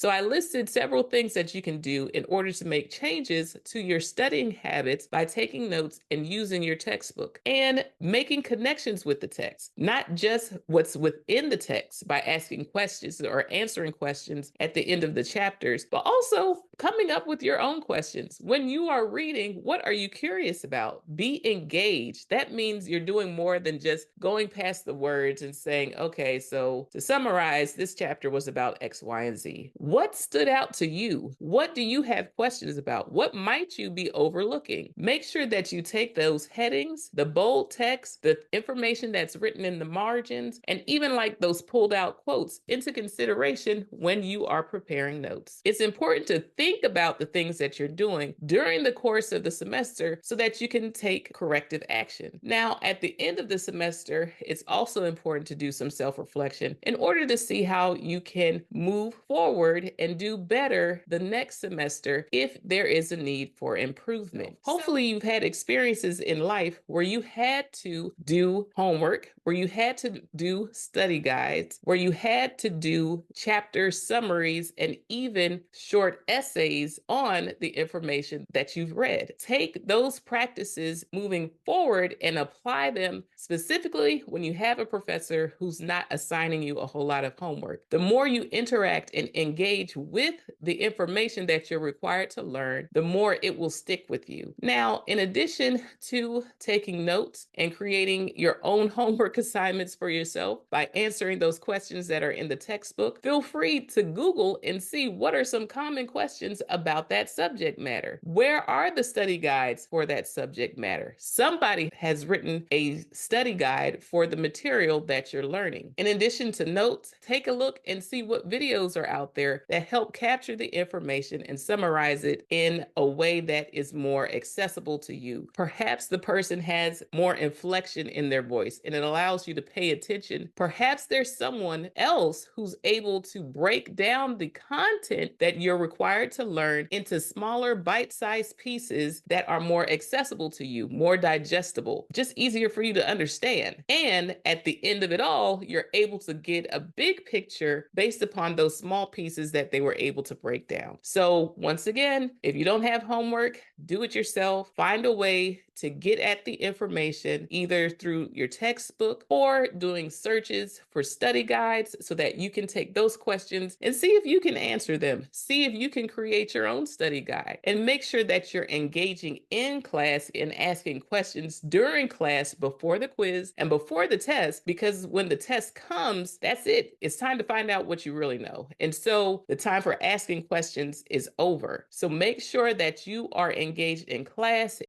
So I listed several things that you can do in order to make changes to your studying habits by taking notes and using your textbook and making connections with the text, not just what's within the text by asking questions or answering questions at the end of the chapters, but also coming up with your own questions. When you are reading, what are you curious about? Be engaged. That means you're doing more than just going past the words and saying, okay, so to summarize, this chapter was about X, Y, and Z. What stood out to you? What do you have questions about? What might you be overlooking? Make sure that you take those headings, the bold text, the information that's written in the margins, and even like those pulled out quotes into consideration when you are preparing notes. It's important to think about the things that you're doing during the course of the semester so that you can take corrective action. Now, at the end of the semester, it's also important to do some self-reflection in order to see how you can move forward and do better the next semester if there is a need for improvement. Hopefully, you've had experiences in life where you had to do homework, where you had to do study guides, where you had to do chapter summaries and even short essays on the information that you've read. Take those practices moving forward and apply them specifically when you have a professor who's not assigning you a whole lot of homework. The more you interact and engage with the information that you're required to learn, the more it will stick with you. Now, in addition to taking notes and creating your own homework assignments for yourself by answering those questions that are in the textbook, feel free to Google and see what are some common questions about that subject matter. Where are the study guides for that subject matter? Somebody has written a study guide for the material that you're learning. In addition to notes, take a look and see what videos are out there that help capture the information and summarize it in a way that is more accessible to you. Perhaps the person has more inflection in their voice and it allows you to pay attention. Perhaps there's someone else who's able to break down the content that you're required to learn into smaller bite-sized pieces that are more accessible to you, more digestible, just easier for you to understand. And at the end of it all, you're able to get a big picture based upon those small pieces that they were able to break down. So once again, if you don't have homework, do it yourself. Find a way to get at the information either through your textbook or doing searches for study guides so that you can take those questions and see if you can answer them. See if you can create your own study guide and make sure that you're engaging in class and asking questions during class before the quiz and before the test, because when the test comes, that's it. It's time to find out what you really know. And so the time for asking questions is over. So make sure that you are engaged in class